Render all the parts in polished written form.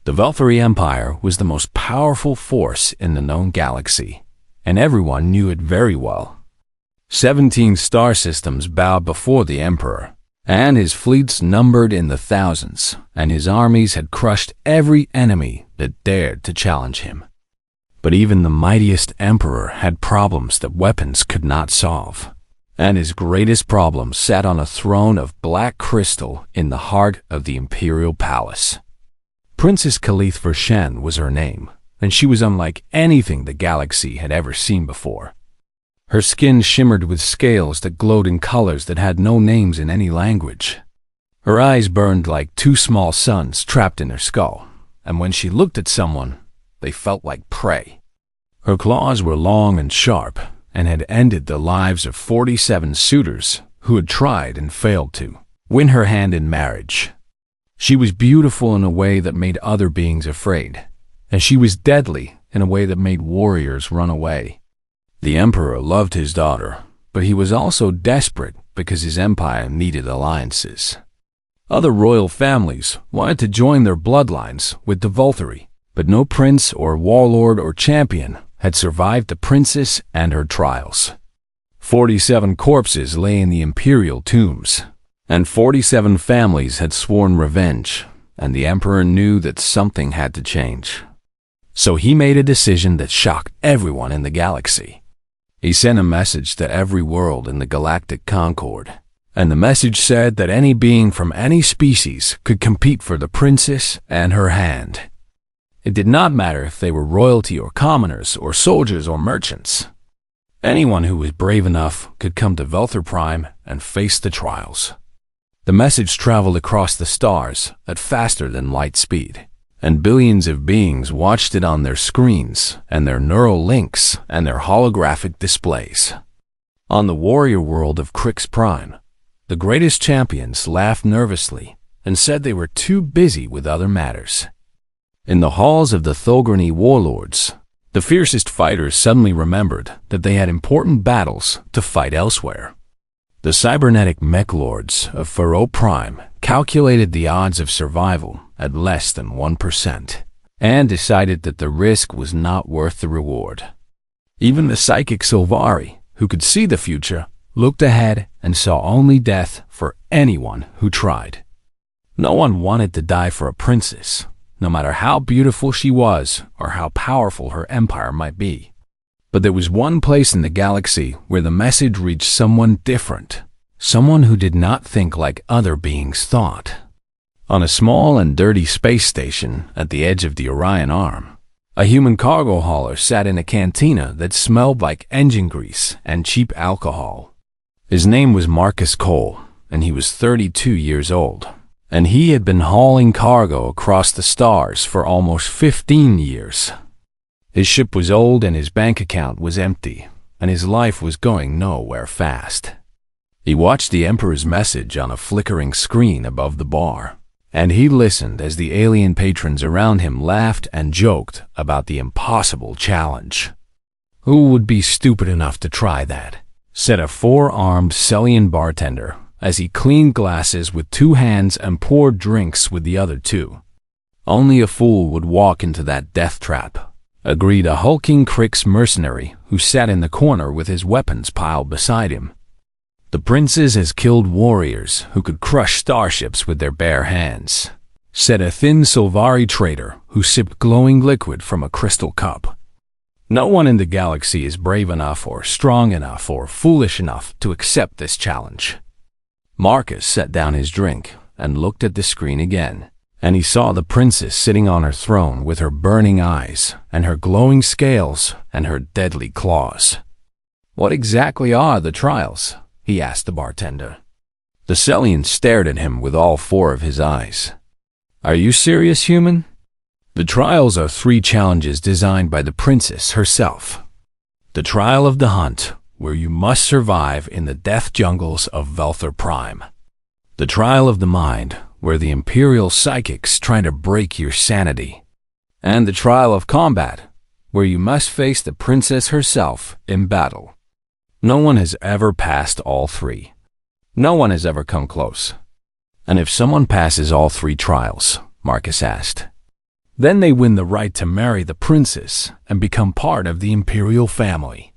The Velthari Empire was the most powerful force in the known galaxy, and everyone knew it very well. 17 star systems bowed before the Emperor, and his fleets numbered in the thousands, and his armies had crushed every enemy that dared to challenge him. But even the mightiest Emperor had problems that weapons could not solve, and his greatest problem sat on a throne of black crystal in the heart of the Imperial Palace. Princess Khalith Vershen was her name, and she was unlike anything the galaxy had ever seen before. Her skin shimmered with scales that glowed in colors that had no names in any language. Her eyes burned like two small suns trapped in her skull, and when she looked at someone, they felt like prey. Her claws were long and sharp, and had ended the lives of 47 suitors who had tried and failed to win her hand in marriage. She was beautiful in a way that made other beings afraid, and she was deadly in a way that made warriors run away. The Emperor loved his daughter, but he was also desperate because his empire needed alliances. Other royal families wanted to join their bloodlines with the Velthari, but no prince or warlord or champion had survived the princess and her trials. 47 corpses lay in the imperial tombs, and 47 families had sworn revenge, and the Emperor knew that something had to change. So he made a decision that shocked everyone in the galaxy. He sent a message to every world in the Galactic Concord, and the message said that any being from any species could compete for the princess and her hand. It did not matter if they were royalty or commoners or soldiers or merchants. Anyone who was brave enough could come to Velthar Prime and face the trials. The message traveled across the stars at faster than light speed, and billions of beings watched it on their screens and their neural links and their holographic displays. On the warrior world of Crix Prime, the greatest champions laughed nervously and said they were too busy with other matters. In the halls of the Thulgrani warlords, the fiercest fighters suddenly remembered that they had important battles to fight elsewhere. The cybernetic mech lords of Pharaoh Prime calculated the odds of survival at less than 1% and decided that the risk was not worth the reward. Even the psychic Sylvari, who could see the future, looked ahead and saw only death for anyone who tried. No one wanted to die for a princess, no matter how beautiful she was or how powerful her empire might be. But there was one place in the galaxy where the message reached someone different, someone who did not think like other beings thought. On a small and dirty space station at the edge of the Orion Arm, a human cargo hauler sat in a cantina that smelled like engine grease and cheap alcohol. His name was Marcus Cole, and he was 32 years old, and he had been hauling cargo across the stars for almost 15 years. His ship was old and his bank account was empty, and his life was going nowhere fast. He watched the Emperor's message on a flickering screen above the bar, and he listened as the alien patrons around him laughed and joked about the impossible challenge. "Who would be stupid enough to try that?" said a four-armed Sellian bartender as he cleaned glasses with two hands and poured drinks with the other two. "Only a fool would walk into that death trap," agreed a hulking Crix mercenary who sat in the corner with his weapons piled beside him. "The princess has killed warriors who could crush starships with their bare hands," said a thin Sylvari trader who sipped glowing liquid from a crystal cup. "No one in the galaxy is brave enough or strong enough or foolish enough to accept this challenge." Marcus set down his drink and looked at the screen again, and he saw the princess sitting on her throne with her burning eyes and her glowing scales and her deadly claws. "What exactly are the trials?" he asked the bartender. The Sellian stared at him with all four of his eyes. "Are you serious, human?" "The trials are 3 challenges designed by the princess herself. The trial of the hunt, where you must survive in the death jungles of Velthar Prime. The trial of the mind, where the Imperial psychics try to break your sanity. And the trial of combat, where you must face the princess herself in battle. No one has ever passed all 3. No one has ever come close." "And if someone passes all 3 trials," Marcus asked, Then they win the right to marry the princess and become part of the imperial family.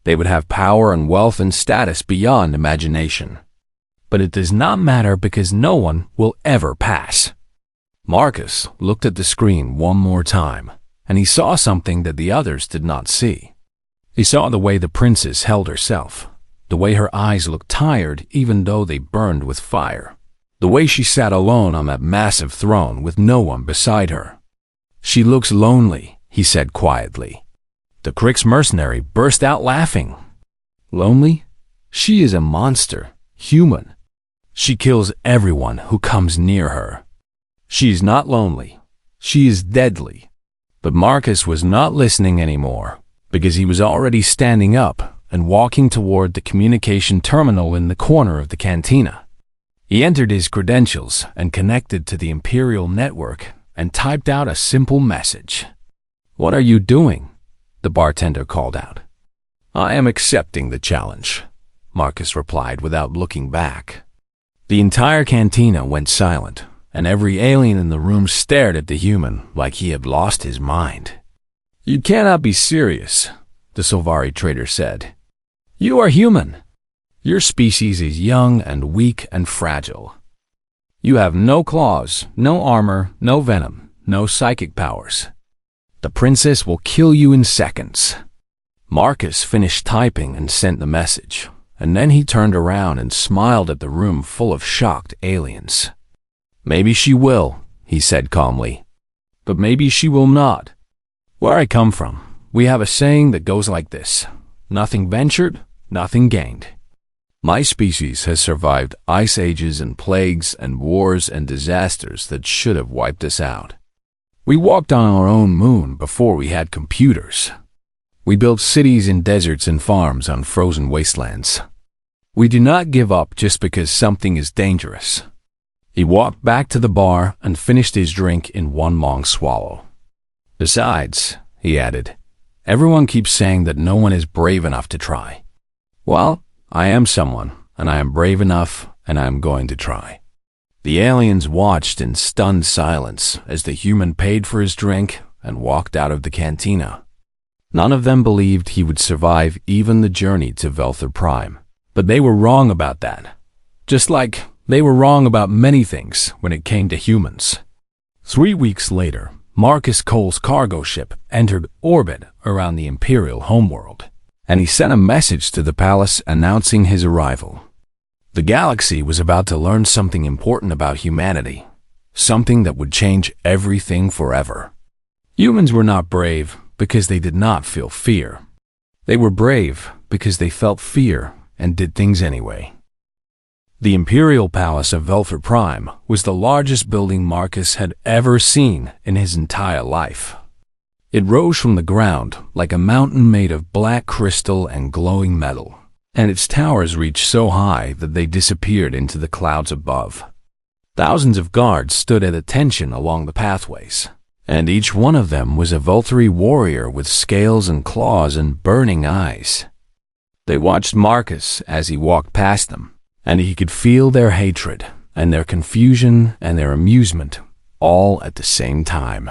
They would have power and wealth and status beyond imagination. But it does not matter because no one will ever pass. Marcus looked at the screen one more time, and he saw something that the others did not see. He saw the way the princess held herself, the way her eyes looked tired even though they burned with fire, the way she sat alone on that massive throne with no one beside her. "She looks lonely," he said quietly. The Krix mercenary burst out laughing. "Lonely? She is a monster, human. She kills everyone who comes near her. She is not lonely. She is deadly." But Marcus was not listening anymore, because he was already standing up and walking toward the communication terminal in the corner of the cantina. He entered his credentials and connected to the Imperial network and typed out a simple message. "What are you doing?" the bartender called out. "I am accepting the challenge," Marcus replied without looking back. The entire cantina went silent, and every alien in the room stared at the human like he had lost his mind. "You cannot be serious," the Silvari trader said. "You are human. Your species is young and weak and fragile. You have no claws, no armor, no venom, no psychic powers. The princess will kill you in seconds." Marcus finished typing and sent the message, and then he turned around and smiled at the room full of shocked aliens. "Maybe she will," he said calmly. "But maybe she will not. Where I come from, we have a saying that goes like this: nothing ventured, nothing gained. My species has survived ice ages and plagues and wars and disasters that should have wiped us out. We walked on our own moon before we had computers. We built cities in deserts and farms on frozen wastelands. We do not give up just because something is dangerous." He walked back to the bar and finished his drink in one long swallow. "Besides," he added, "everyone keeps saying that no one is brave enough to try. Well, I am someone, and I am brave enough, and I am going to try." The aliens watched in stunned silence as the human paid for his drink and walked out of the cantina. None of them believed he would survive even the journey to Velther Prime, but they were wrong about that. Just like they were wrong about many things when it came to humans. 3 weeks later, Marcus Cole's cargo ship entered orbit around the Imperial homeworld, and he sent a message to the palace announcing his arrival. The galaxy was about to learn something important about humanity, something that would change everything forever. Humans were not brave because they did not feel fear. They were brave because they felt fear and did things anyway. The Imperial Palace of Velther Prime was the largest building Marcus had ever seen in his entire life. It rose from the ground like a mountain made of black crystal and glowing metal, and its towers reached so high that they disappeared into the clouds above. Thousands of guards stood at attention along the pathways, and each one of them was a Velthari warrior with scales and claws and burning eyes. They watched Marcus as he walked past them, and he could feel their hatred and their confusion and their amusement all at the same time.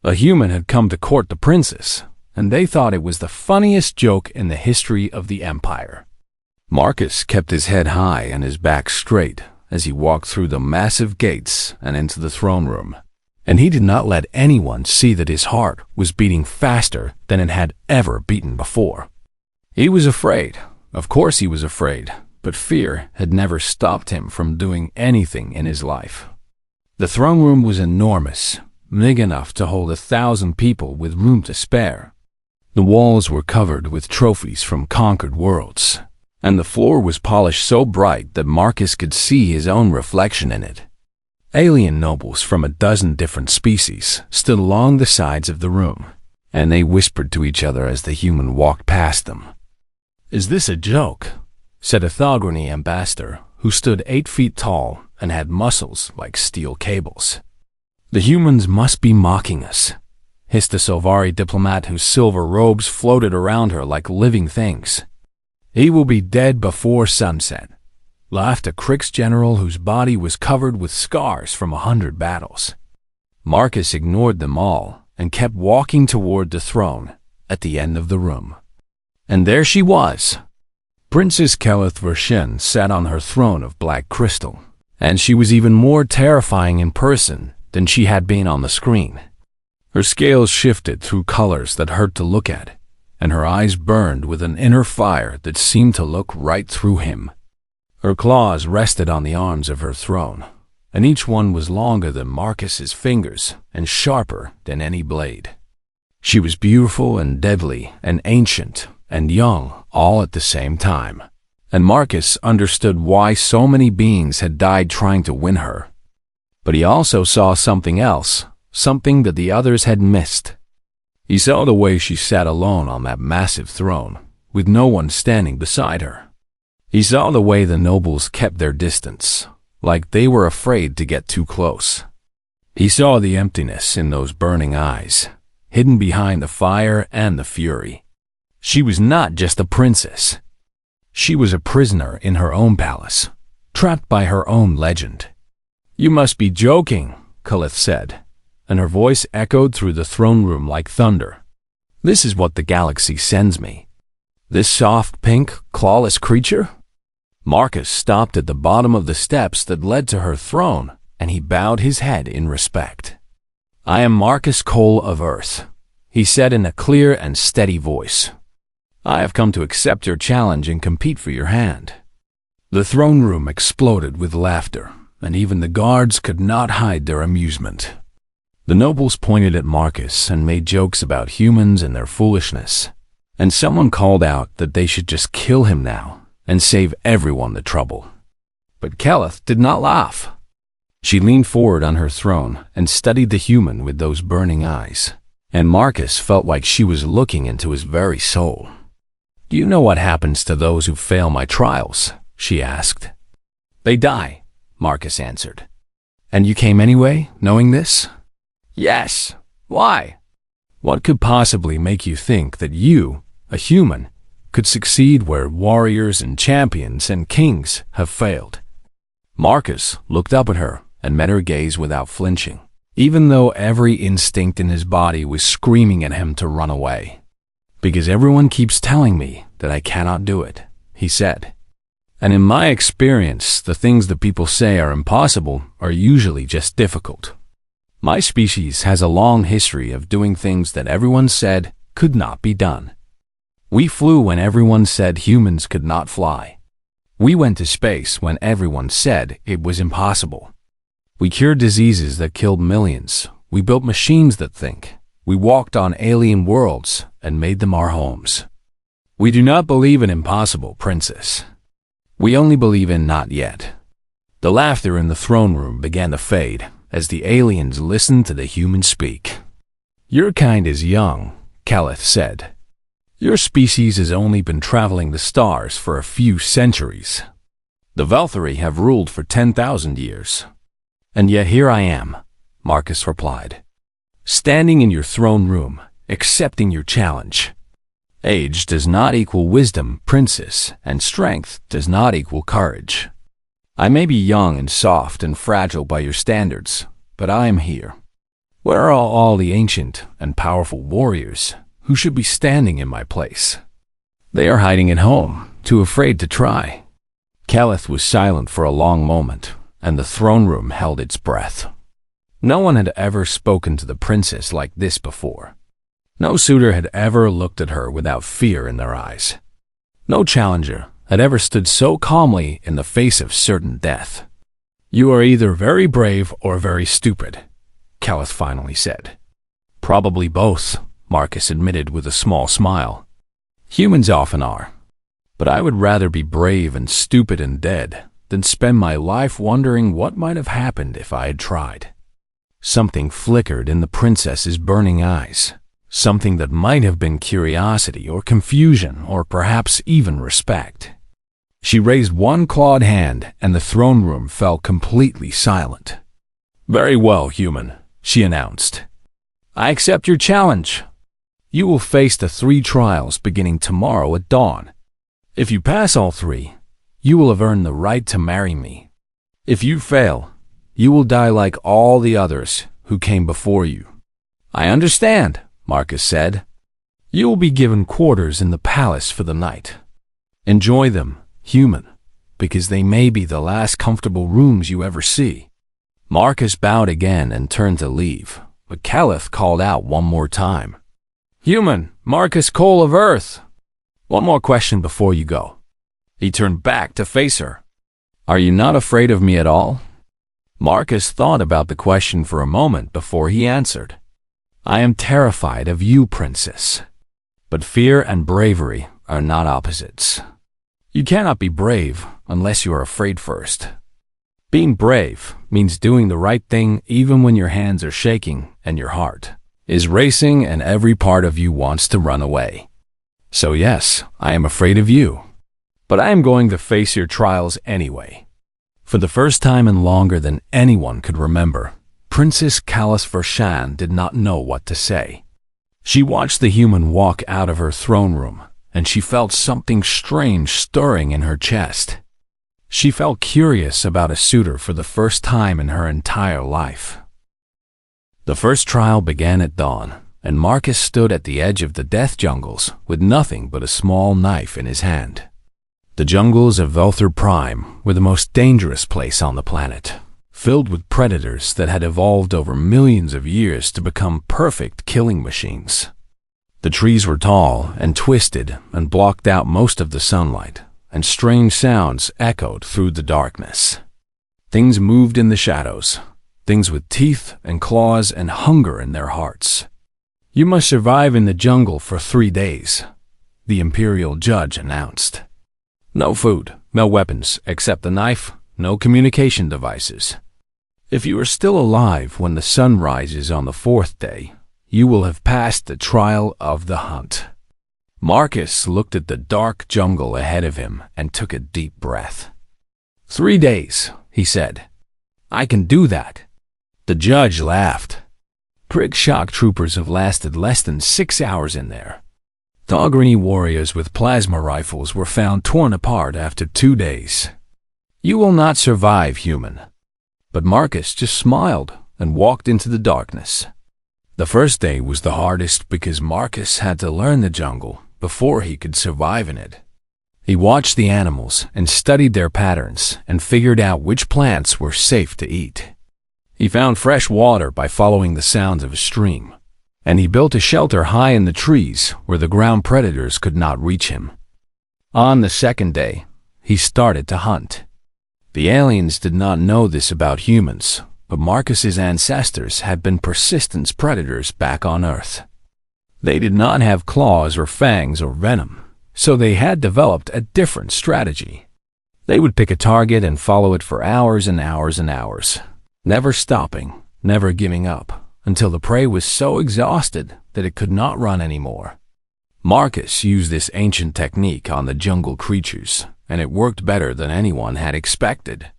A human had come to court the princess, and they thought it was the funniest joke in the history of the Empire. Marcus kept his head high and his back straight as he walked through the massive gates and into the throne room, and he did not let anyone see that his heart was beating faster than it had ever beaten before. He was afraid. Of course he was afraid, but fear had never stopped him from doing anything in his life. The throne room was enormous, big enough to hold 1,000 people with room to spare. The walls were covered with trophies from conquered worlds, and the floor was polished so bright that Marcus could see his own reflection in it. Alien nobles from a dozen different species stood along the sides of the room, and they whispered to each other as the human walked past them. "Is this a joke?" said a Thalgrani ambassador who stood 8 feet tall and had muscles like steel cables. "The humans must be mocking us," hissed a Silvari diplomat whose silver robes floated around her like living things. "He will be dead before sunset," laughed a Krix general whose body was covered with scars from 100 battles. Marcus ignored them all and kept walking toward the throne at the end of the room. And there she was. Princess Kelith Vershin sat on her throne of black crystal, and she was even more terrifying in person than she had been on the screen. Her scales shifted through colors that hurt to look at, and her eyes burned with an inner fire that seemed to look right through him. Her claws rested on the arms of her throne, and each one was longer than Marcus's fingers and sharper than any blade. She was beautiful and deadly and ancient and young all at the same time, and Marcus understood why so many beings had died trying to win her. But he also saw something else, something that the others had missed. He saw the way she sat alone on that massive throne, with no one standing beside her. He saw the way the nobles kept their distance, like they were afraid to get too close. He saw the emptiness in those burning eyes, hidden behind the fire and the fury. She was not just a princess. She was a prisoner in her own palace, trapped by her own legend. "You must be joking," Kelith said, and her voice echoed through the throne room like thunder. "This is what the galaxy sends me. This soft, pink, clawless creature?" Marcus stopped at the bottom of the steps that led to her throne, and he bowed his head in respect. "I am Marcus Cole of Earth," he said in a clear and steady voice. "I have come to accept your challenge and compete for your hand." The throne room exploded with laughter, and even the guards could not hide their amusement. The nobles pointed at Marcus and made jokes about humans and their foolishness, and someone called out that they should just kill him now and save everyone the trouble. But Kelith did not laugh. She leaned forward on her throne and studied the human with those burning eyes, and Marcus felt like she was looking into his very soul. "Do you know what happens to those who fail my trials?" she asked. "They die," Marcus answered. "And you came anyway, knowing this?" "Yes. Why?" "What could possibly make you think that you, a human, could succeed where warriors and champions and kings have failed?" Marcus looked up at her and met her gaze without flinching, even though every instinct in his body was screaming at him to run away. "Because everyone keeps telling me that I cannot do it," he said. "And in my experience, the things that people say are impossible are usually just difficult. My species has a long history of doing things that everyone said could not be done. We flew when everyone said humans could not fly. We went to space when everyone said it was impossible. We cured diseases that killed millions. We built machines that think. We walked on alien worlds and made them our homes. We do not believe in impossible, princess. We only believe in not yet." The laughter in the throne room began to fade as the aliens listened to the humans speak. "Your kind is young," Kelith said. "Your species has only been traveling the stars for a few centuries. The Velthari have ruled for 10,000 years. And yet here I am," Marcus replied, "standing in your throne room, accepting your challenge. Age does not equal wisdom, princess, and strength does not equal courage. I may be young and soft and fragile by your standards, but I am here. Where are all the ancient and powerful warriors who should be standing in my place? They are hiding at home, too afraid to try." Kelith was silent for a long moment, and the throne room held its breath. No one had ever spoken to the princess like this before. No suitor had ever looked at her without fear in their eyes. No challenger had ever stood so calmly in the face of certain death. "You are either very brave or very stupid," Kelith finally said. "Probably both," Marcus admitted with a small smile. "Humans often are. But I would rather be brave and stupid and dead than spend my life wondering what might have happened if I had tried." Something flickered in the princess's burning eyes, something that might have been curiosity or confusion or perhaps even respect. She raised one clawed hand and the throne room fell completely silent. "Very well, human," she announced. "I accept your challenge. You will face the 3 trials beginning tomorrow at dawn. If you pass all 3, you will have earned the right to marry me. If you fail, you will die like all the others who came before you. I understand, Marcus said. You will be given quarters in the palace for the night. Enjoy them, human, because they may be the last comfortable rooms you ever see. Marcus bowed again and turned to leave, but Caliph called out one more time. Human, Marcus Cole of Earth. One more question before you go. He turned back to face her. Are you not afraid of me at all? Marcus thought about the question for a moment before he answered. I am terrified of you, princess. But fear and bravery are not opposites. You cannot be brave unless you are afraid first. Being brave means doing the right thing even when your hands are shaking and your heart is racing and every part of you wants to run away. So yes, I am afraid of you. But I am going to face your trials anyway. For the first time and longer than anyone could remember, Princess Vershan did not know what to say. She watched the human walk out of her throne room, and she felt something strange stirring in her chest. She felt curious about a suitor for the first time in her entire life. The first trial began at dawn, and Marcus stood at the edge of the death jungles with nothing but a small knife in his hand. The jungles of Velthur Prime were the most dangerous place on the planet, filled with predators that had evolved over millions of years to become perfect killing machines. The trees were tall and twisted and blocked out most of the sunlight, and strange sounds echoed through the darkness. Things moved in the shadows, things with teeth and claws and hunger in their hearts. You must survive in the jungle for 3 days, the imperial judge announced. No food, no weapons except the knife, no communication devices. If you are still alive when the sun rises on the 4th day, you will have passed the trial of the hunt. Marcus looked at the dark jungle ahead of him and took a deep breath. 3 days, he said. I can do that. The judge laughed. Prig shock troopers have lasted less than 6 hours in there. Thogrini warriors with plasma rifles were found torn apart after 2 days. You will not survive, human. But Marcus just smiled and walked into the darkness. The first day was the hardest because Marcus had to learn the jungle before he could survive in it. He watched the animals and studied their patterns and figured out which plants were safe to eat. He found fresh water by following the sounds of a stream, and he built a shelter high in the trees where the ground predators could not reach him. On the 2nd day, he started to hunt. The aliens did not know this about humans, but Marcus's ancestors had been persistent predators back on Earth. They did not have claws or fangs or venom, so they had developed a different strategy. They would pick a target and follow it for hours and hours and hours, never stopping, never giving up, until the prey was so exhausted that it could not run anymore. Marcus used this ancient technique on the jungle creatures, and it worked better than anyone had expected.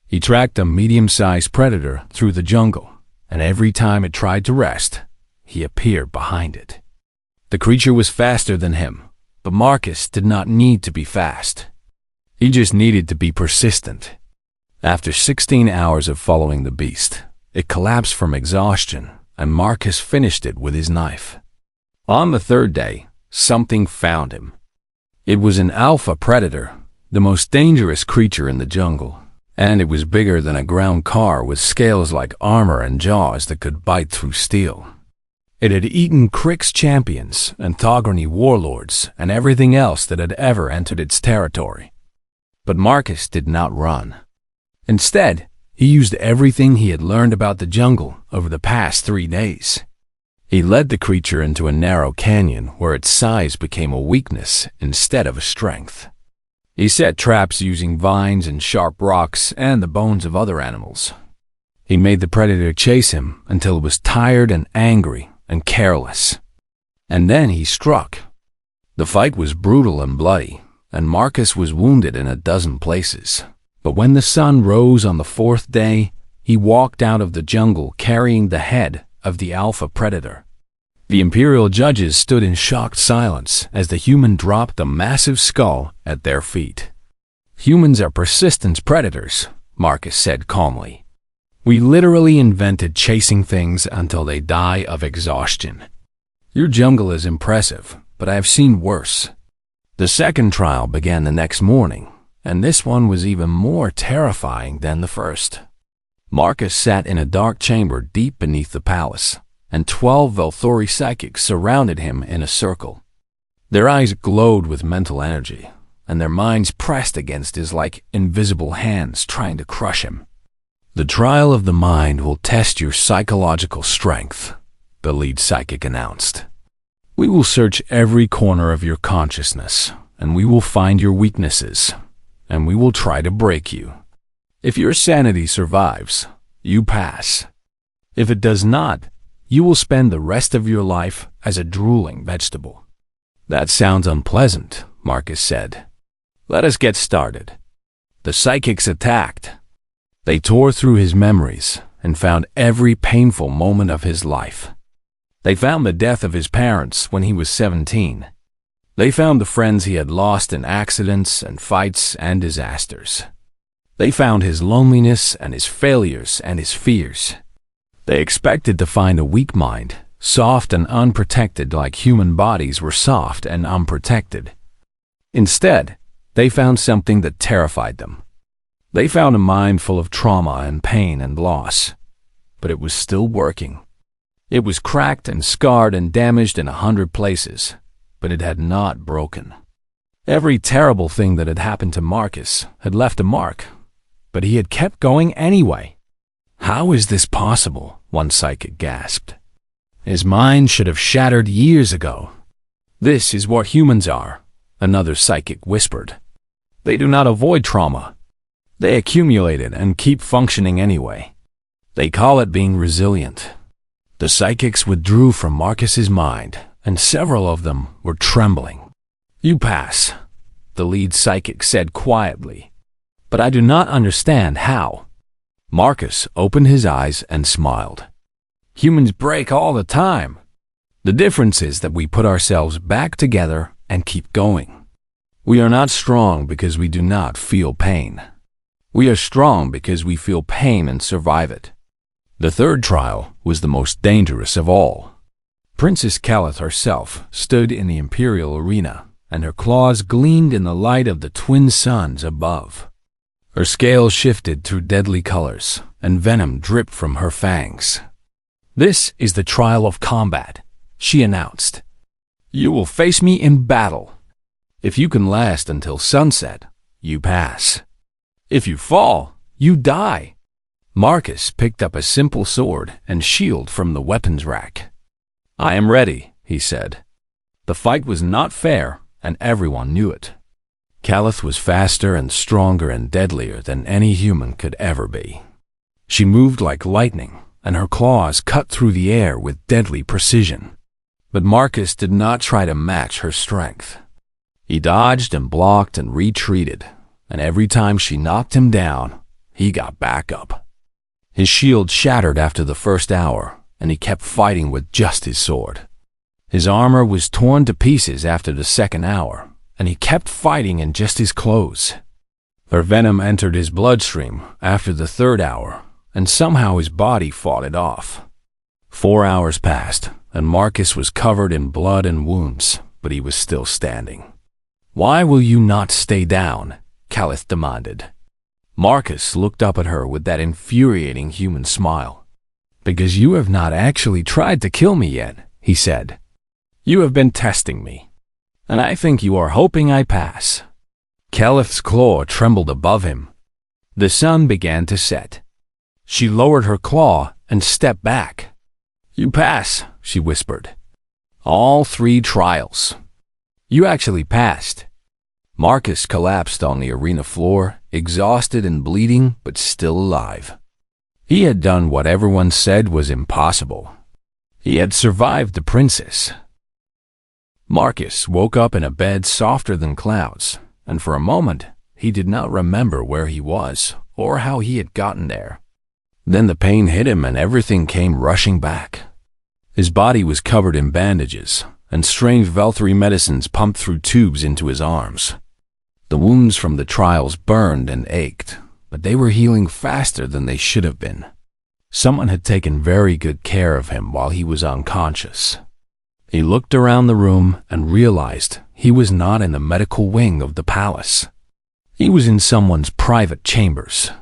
He tracked a medium-sized predator through the jungle, and every time it tried to rest, he appeared behind it. The creature was faster than him, but Marcus did not need to be fast. He just needed to be persistent. After 16 hours of following the beast, it collapsed from exhaustion, and Marcus finished it with his knife. On the 3rd day, something found him. It was an alpha predator, the most dangerous creature in the jungle, and it was bigger than a ground car with scales like armor and jaws that could bite through steel. It had eaten Krix champions and Thogrini warlords and everything else that had ever entered its territory. But Marcus did not run. Instead, he used everything he had learned about the jungle over the past 3 days. He led the creature into a narrow canyon where its size became a weakness instead of a strength. He set traps using vines and sharp rocks and the bones of other animals. He made the predator chase him until it was tired and angry and careless. And then he struck. The fight was brutal and bloody, and Marcus was wounded in a dozen places. But when the sun rose on the 4th day, he walked out of the jungle carrying the head of the alpha predator. The imperial judges stood in shocked silence as the human dropped the massive skull at their feet. Humans are persistent predators, Marcus said calmly. We literally invented chasing things until they die of exhaustion. Your jungle is impressive, but I have seen worse. The second trial began the next morning, and this one was even more terrifying than the first. Marcus sat in a dark chamber deep beneath the palace, and 12 Velthori psychics surrounded him in a circle. Their eyes glowed with mental energy, and their minds pressed against his like invisible hands trying to crush him. The trial of the mind will test your psychological strength, the lead psychic announced. We will search every corner of your consciousness, and we will find your weaknesses, and we will try to break you. If your sanity survives, you pass. If it does not, you will spend the rest of your life as a drooling vegetable. That sounds unpleasant, Marcus said. Let us get started. The psychics attacked. They tore through his memories and found every painful moment of his life. They found the death of his parents when he was 17. They found the friends he had lost in accidents and fights and disasters. They found his loneliness and his failures and his fears. They expected to find a weak mind, soft and unprotected like human bodies were soft and unprotected. Instead, they found something that terrified them. They found a mind full of trauma and pain and loss. But it was still working. It was cracked and scarred and damaged in 100 places, but it had not broken. Every terrible thing that had happened to Marcus had left a mark, but he had kept going anyway. How is this possible? One psychic gasped. His mind should have shattered years ago. This is what humans are, another psychic whispered. They do not avoid trauma. They accumulate it and keep functioning anyway. They call it being resilient. The psychics withdrew from Marcus's mind, and several of them were trembling. You pass, the lead psychic said quietly. But I do not understand how. Marcus opened his eyes and smiled. Humans break all the time. The difference is that we put ourselves back together and keep going. We are not strong because we do not feel pain. We are strong because we feel pain and survive it. The third trial was the most dangerous of all. Princess Calith herself stood in the imperial arena, and her claws gleamed in the light of the twin suns above. Her scales shifted through deadly colors, and venom dripped from her fangs. This is the trial of combat, she announced. You will face me in battle. If you can last until sunset, you pass. If you fall, you die. Marcus picked up a simple sword and shield from the weapons rack. I am ready, he said. The fight was not fair, and everyone knew it. Calith was faster and stronger and deadlier than any human could ever be. She moved like lightning, and her claws cut through the air with deadly precision. But Marcus did not try to match her strength. He dodged and blocked and retreated, and every time she knocked him down, he got back up. His shield shattered after the first hour, and he kept fighting with just his sword. His armor was torn to pieces after the second hour, and he kept fighting in just his clothes. Her venom entered his bloodstream after the third hour, and somehow his body fought it off. 4 hours passed, and Marcus was covered in blood and wounds, but he was still standing. Why will you not stay down? Calith demanded. Marcus looked up at her with that infuriating human smile. Because you have not actually tried to kill me yet, he said. You have been testing me, and I think you are hoping I pass. Calith's claw trembled above him. The sun began to set. She lowered her claw and stepped back. You pass, she whispered. All 3 trials. You actually passed. Marcus collapsed on the arena floor, exhausted and bleeding, but still alive. He had done what everyone said was impossible. He had survived the princess. Marcus woke up in a bed softer than clouds, and for a moment he did not remember where he was or how he had gotten there. Then the pain hit him and everything came rushing back. His body was covered in bandages, and strange Velthori medicines pumped through tubes into his arms. The wounds from the trials burned and ached, but they were healing faster than they should have been. Someone had taken very good care of him while he was unconscious. He looked around the room and realized he was not in the medical wing of the palace. He was in someone's private chambers.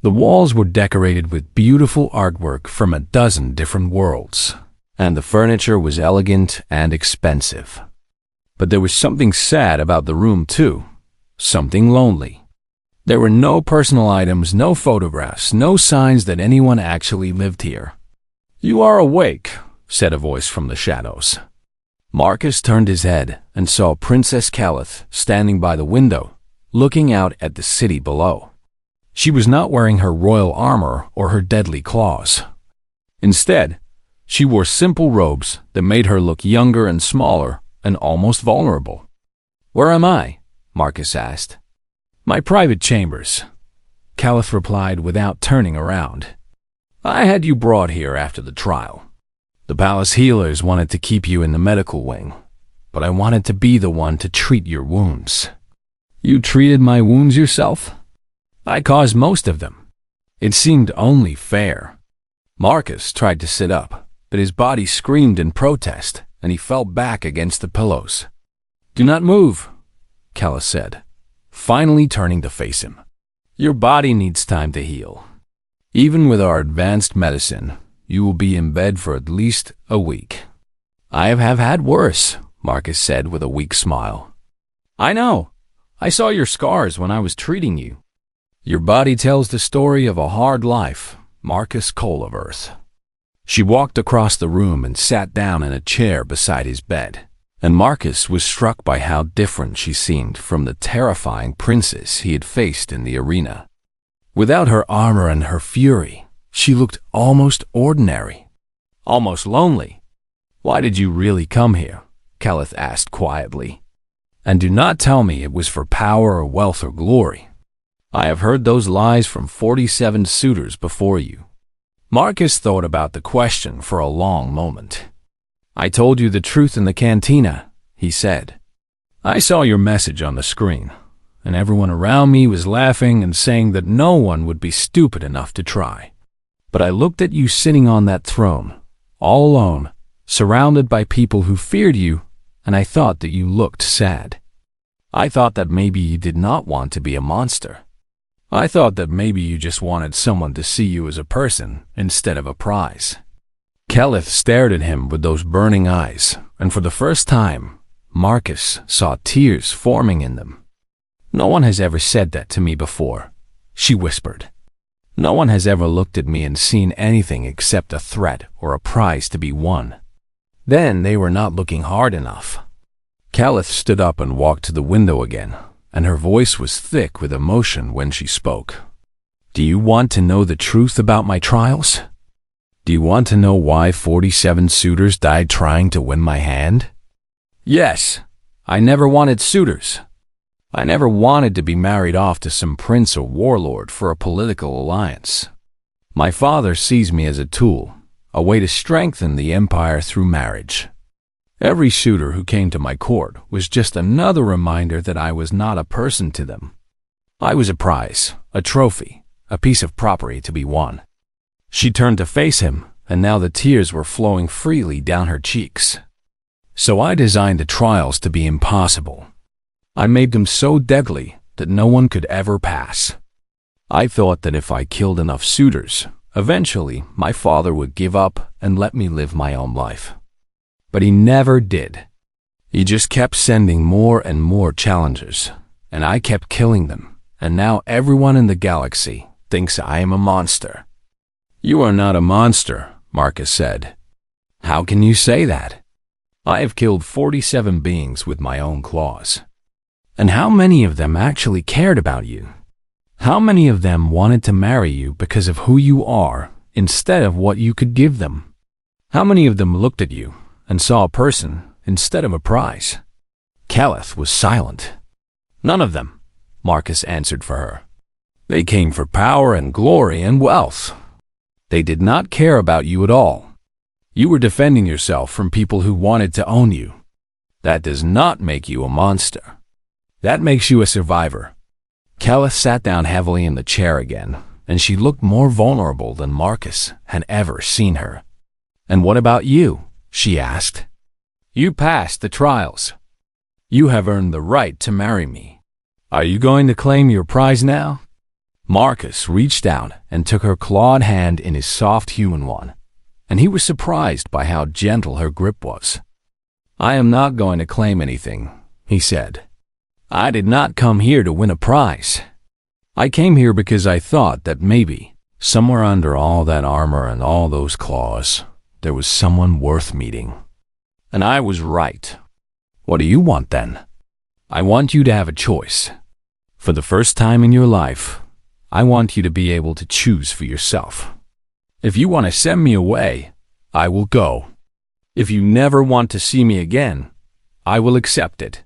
The walls were decorated with beautiful artwork from a dozen different worlds, and the furniture was elegant and expensive. But there was something sad about the room too, something lonely. There were no personal items, no photographs, no signs that anyone actually lived here. "You are awake," said a voice from the shadows. Marcus turned his head and saw Princess Calith standing by the window, looking out at the city below. She was not wearing her royal armor or her deadly claws. Instead, she wore simple robes that made her look younger and smaller and almost vulnerable. "Where am I?" Marcus asked. "My private chambers," Calith replied without turning around. "I had you brought here after the trial. The palace healers wanted to keep you in the medical wing, but I wanted to be the one to treat your wounds." "You treated my wounds yourself?" "I caused most of them. It seemed only fair." Marcus tried to sit up, but his body screamed in protest, and he fell back against the pillows. "Do not move," Calith said, finally turning to face him. "Your body needs time to heal. Even with our advanced medicine, you will be in bed for at least a week." "I have had worse," Marcus said with a weak smile. "I know. I saw your scars when I was treating you." "Your body tells the story of a hard life, Marcus Cole of Earth." She walked across the room and sat down in a chair beside his bed, and Marcus was struck by how different she seemed from the terrifying princess he had faced in the arena. Without her armor and her fury, she looked almost ordinary, almost lonely. "Why did you really come here?" Calith asked quietly. "And do not tell me it was for power or wealth or glory. I have heard those lies from 47 suitors before you." Marcus thought about the question for a long moment. "I told you the truth in the cantina," he said. "I saw your message on the screen, and everyone around me was laughing and saying that no one would be stupid enough to try. But I looked at you sitting on that throne, all alone, surrounded by people who feared you, and I thought that you looked sad. I thought that maybe you did not want to be a monster. I thought that maybe you just wanted someone to see you as a person instead of a prize." Calith stared at him with those burning eyes, and for the first time, Marcus saw tears forming in them. "No one has ever said that to me before," she whispered. "No one has ever looked at me and seen anything except a threat or a prize to be won. Then they were not looking hard enough." Calith stood up and walked to the window again, and her voice was thick with emotion when she spoke. "Do you want to know the truth about my trials? Do you want to know why 47 suitors died trying to win my hand? Yes, I never wanted suitors. I never wanted to be married off to some prince or warlord for a political alliance. My father sees me as a tool, a way to strengthen the empire through marriage. Every suitor who came to my court was just another reminder that I was not a person to them. I was a prize, a trophy, a piece of property to be won." She turned to face him, and now the tears were flowing freely down her cheeks. "So I designed the trials to be impossible. I made them so deadly that no one could ever pass. I thought that if I killed enough suitors, eventually my father would give up and let me live my own life. But he never did. He just kept sending more and more challengers, and I kept killing them, and now everyone in the galaxy thinks I am a monster." "You are not a monster," Marcus said. "How can you say that? I have killed 47 beings with my own claws. And how many of them actually cared about you? How many of them wanted to marry you because of who you are instead of what you could give them? How many of them looked at you and saw a person instead of a prize?" Calith was silent. "None of them," Marcus answered for her. "They came for power and glory and wealth. They did not care about you at all. You were defending yourself from people who wanted to own you. That does not make you a monster. That makes you a survivor." Calith sat down heavily in the chair again, and she looked more vulnerable than Marcus had ever seen her. "And what about you?" she asked. "You passed the trials. You have earned the right to marry me. Are you going to claim your prize now?" Marcus reached out and took her clawed hand in his soft human one, and he was surprised by how gentle her grip was. "I am not going to claim anything," he said. "I did not come here to win a prize. I came here because I thought that maybe, somewhere under all that armor and all those claws, there was someone worth meeting. And I was right. What do you want then?" "I want you to have a choice. For the first time in your life, I want you to be able to choose for yourself. If you want to send me away, I will go. If you never want to see me again, I will accept it.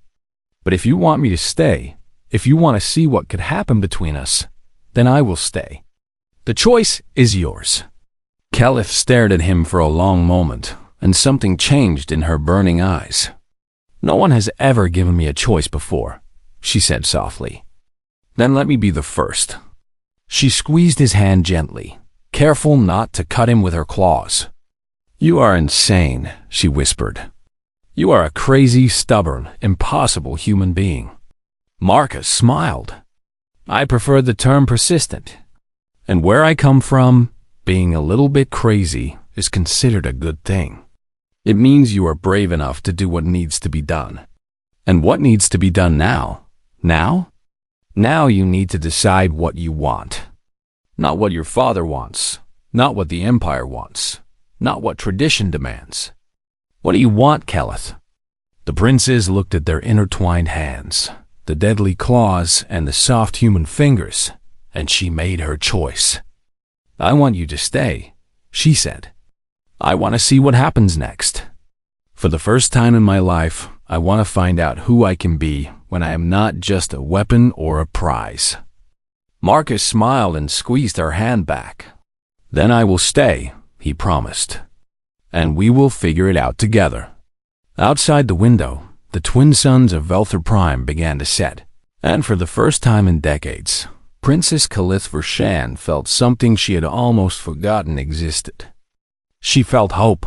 But if you want me to stay, if you want to see what could happen between us, then I will stay. The choice is yours." Kelith stared at him for a long moment, and something changed in her burning eyes. "No one has ever given me a choice before," she said softly. "Then let me be the first." She squeezed his hand gently, careful not to cut him with her claws. "You are insane," she whispered. "You are a crazy, stubborn, impossible human being." Marcus smiled. "I prefer the term persistent. And where I come from, being a little bit crazy is considered a good thing. It means you are brave enough to do what needs to be done." "And what needs to be done now? Now? Now you need to decide what you want. Not what your father wants, not what the Empire wants, not what tradition demands. What do you want, Kelith?" The princes looked at their intertwined hands, the deadly claws and the soft human fingers, and she made her choice. "I want you to stay," she said. "I want to see what happens next. For the first time in my life, I want to find out who I can be when I am not just a weapon or a prize." Marcus smiled and squeezed her hand back. "Then I will stay," he promised. "And we will figure it out together." Outside the window, the twin suns of Velthor Prime began to set, and for the first time in decades, Princess Kelith Vershan felt something she had almost forgotten existed. She felt hope.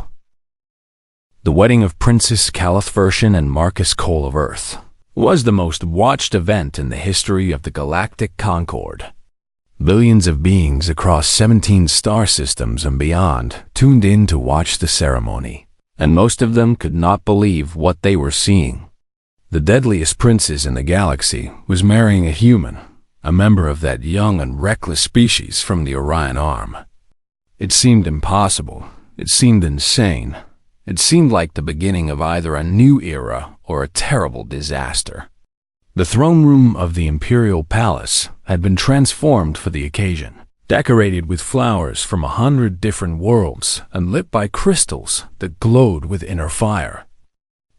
The wedding of Princess Kelith Vershan and Marcus Cole of Earth was the most watched event in the history of the Galactic Concord. Billions of beings across 17 star systems and beyond tuned in to watch the ceremony, and most of them could not believe what they were seeing. The deadliest princess in the galaxy was marrying a human, a member of that young and reckless species from the Orion Arm. It seemed impossible. It seemed insane. It seemed like the beginning of either a new era or a terrible disaster. The throne room of the Imperial Palace had been transformed for the occasion, decorated with flowers from 100 different worlds and lit by crystals that glowed with inner fire.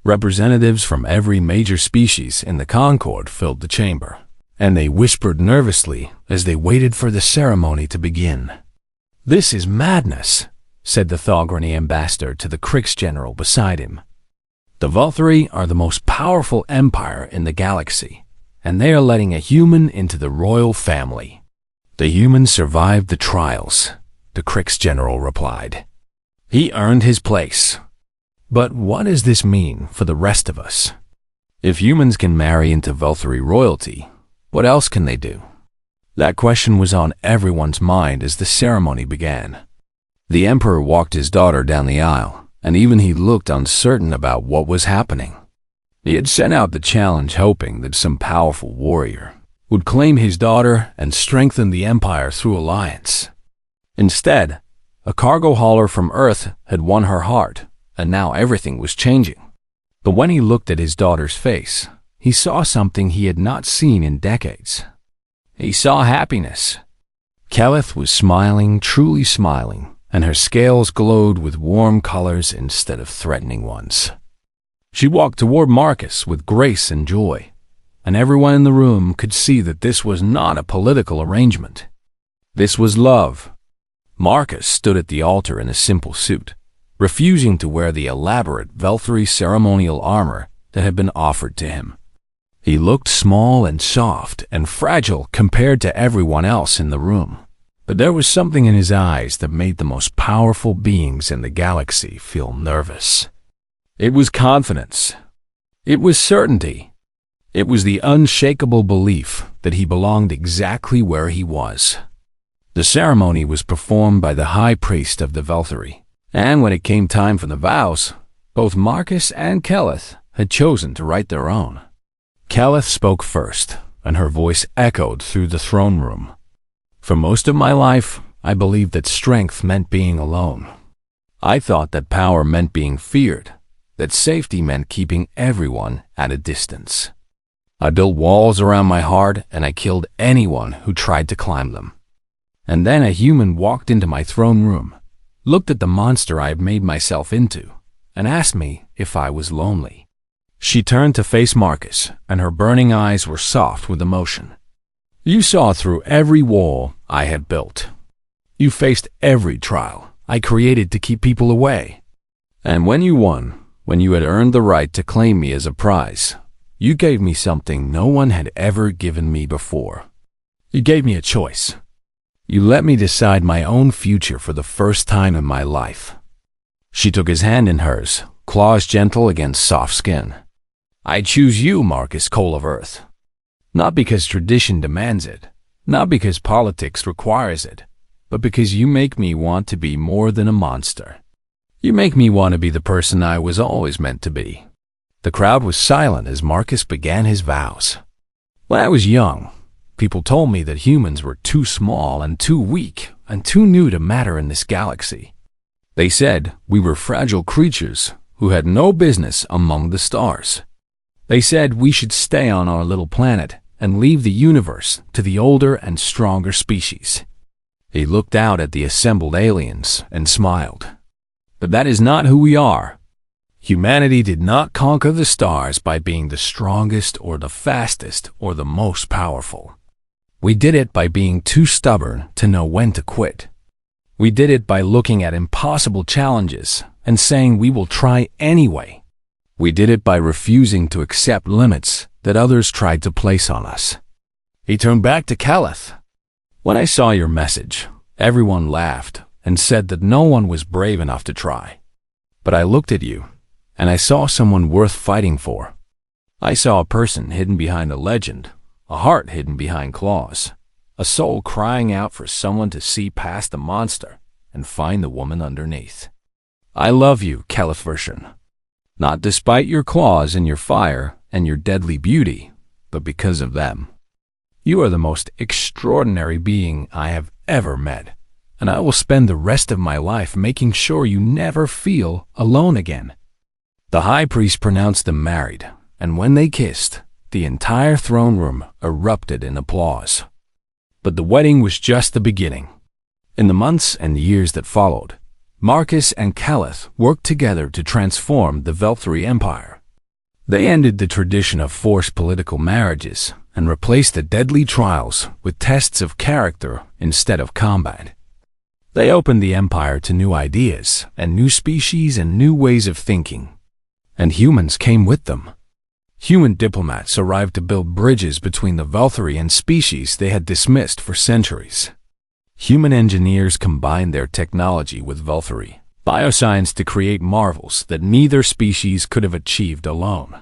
Representatives from every major species in the Concord filled the chamber, and they whispered nervously as they waited for the ceremony to begin. "This is madness," said the Thograny ambassador to the Krix general beside him. "The Velthori are the most powerful empire in the galaxy, and they are letting a human into the royal family." "The human survived the trials," the Krix general replied. "He earned his place. But what does this mean for the rest of us? If humans can marry into Velthori royalty, what else can they do?" That question was on everyone's mind as the ceremony began. The Emperor walked his daughter down the aisle, and even he looked uncertain about what was happening. He had sent out the challenge hoping that some powerful warrior would claim his daughter and strengthen the Empire through alliance. Instead, a cargo hauler from Earth had won her heart, and now everything was changing. But when he looked at his daughter's face, he saw something he had not seen in decades. He saw happiness. Kelith was smiling, truly smiling, and her scales glowed with warm colors instead of threatening ones. She walked toward Marcus with grace and joy, and everyone in the room could see that this was not a political arrangement. This was love. Marcus stood at the altar in a simple suit, refusing to wear the elaborate Velthori ceremonial armor that had been offered to him. He looked small and soft and fragile compared to everyone else in the room. But there was something in his eyes that made the most powerful beings in the galaxy feel nervous. It was confidence. It was certainty. It was the unshakable belief that he belonged exactly where he was. The ceremony was performed by the high priest of the Velthury, and when it came time for the vows, both Marcus and Keleth had chosen to write their own. Keleth spoke first, and her voice echoed through the throne room. For most of my life, I believed that strength meant being alone. I thought that power meant being feared, that safety meant keeping everyone at a distance. I built walls around my heart, and I killed anyone who tried to climb them. And then a human walked into my throne room, looked at the monster I had made myself into, and asked me if I was lonely. She turned to face Marcus, and her burning eyes were soft with emotion. You saw through every wall I had built. You faced every trial I created to keep people away. And when you won, when you had earned the right to claim me as a prize, you gave me something no one had ever given me before. You gave me a choice. You let me decide my own future for the first time in my life. She took his hand in hers, claws gentle against soft skin. I choose you, Marcus Cole of Earth. Not because tradition demands it, not because politics requires it, but because you make me want to be more than a monster. You make me want to be the person I was always meant to be. The crowd was silent as Marcus began his vows. When I was young, people told me that humans were too small and too weak and too new to matter in this galaxy. They said we were fragile creatures who had no business among the stars. They said we should stay on our little planet and leave the universe to the older and stronger species. He looked out at the assembled aliens and smiled. But that is not who we are. Humanity did not conquer the stars by being the strongest or the fastest or the most powerful. We did it by being too stubborn to know when to quit. We did it by looking at impossible challenges and saying we will try anyway. We did it by refusing to accept limits that others tried to place on us. He turned back to Keleth. When I saw your message, everyone laughed and said that no one was brave enough to try. But I looked at you, and I saw someone worth fighting for. I saw a person hidden behind a legend, a heart hidden behind claws, a soul crying out for someone to see past the monster and find the woman underneath. I love you, Keleth Version. Not despite your claws and your fire and your deadly beauty, but because of them. You are the most extraordinary being I have ever met, and I will spend the rest of my life making sure you never feel alone again. The high priest pronounced them married, and when they kissed, the entire throne room erupted in applause. But the wedding was just the beginning. In the months and years that followed, Marcus and Keleth worked together to transform the Velthury Empire. They ended the tradition of forced political marriages and replaced the deadly trials with tests of character instead of combat. They opened the empire to new ideas and new species and new ways of thinking, and humans came with them. Human diplomats arrived to build bridges between the Velthury and species they had dismissed for centuries. Human engineers combined their technology with Velthury bioscience to create marvels that neither species could have achieved alone.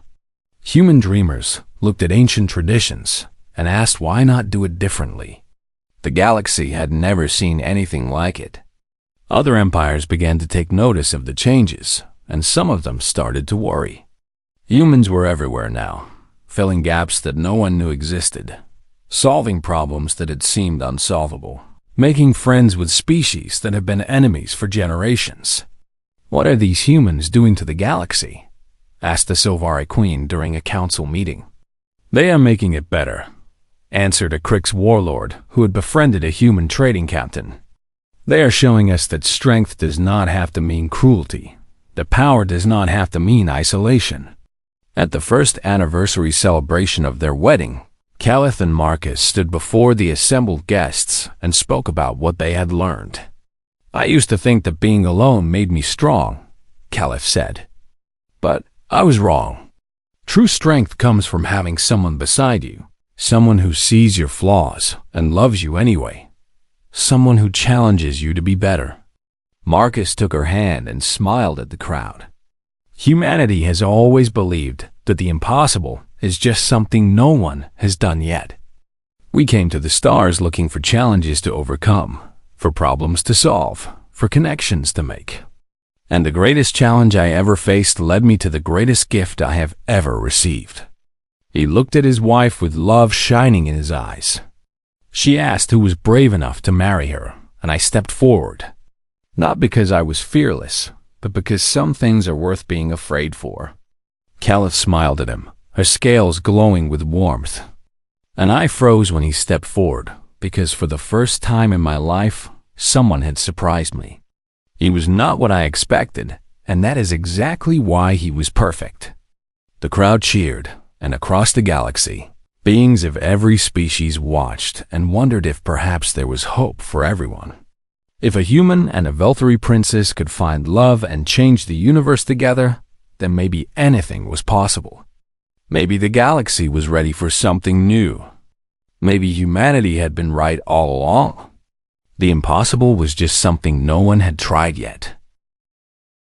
Human dreamers looked at ancient traditions and asked why not do it differently. The galaxy had never seen anything like it. Other empires began to take notice of the changes, and some of them started to worry. Humans were everywhere now, filling gaps that no one knew existed, solving problems that had seemed unsolvable, making friends with species that have been enemies for generations. What are these humans doing to the galaxy? Asked the Silvari Queen during a council meeting. They are making it better, answered a Krix warlord who had befriended a human trading captain. They are showing us that strength does not have to mean cruelty, that power does not have to mean isolation. At the first anniversary celebration of their wedding, Keleth and Marcus stood before the assembled guests and spoke about what they had learned. I used to think that being alone made me strong, Keleth said. But I was wrong. True strength comes from having someone beside you, someone who sees your flaws and loves you anyway. someone who challenges you to be better. Marcus took her hand and smiled at the crowd. Humanity has always believed that the impossible is just something no one has done yet. We came to the stars looking for challenges to overcome, for problems to solve, for connections to make. And the greatest challenge I ever faced led me to the greatest gift I have ever received. He looked at his wife with love shining in his eyes. She asked who was brave enough to marry her, and I stepped forward. Not because I was fearless, but because some things are worth being afraid for. Caliph smiled at him, her scales glowing with warmth. And I froze when he stepped forward, because for the first time in my life, someone had surprised me. He was not what I expected, and that is exactly why he was perfect. The crowd cheered, and across the galaxy, beings of every species watched and wondered if perhaps there was hope for everyone. If a human and a Veltari princess could find love and change the universe together, then maybe anything was possible. Maybe the galaxy was ready for something new. Maybe humanity had been right all along. The impossible was just something no one had tried yet.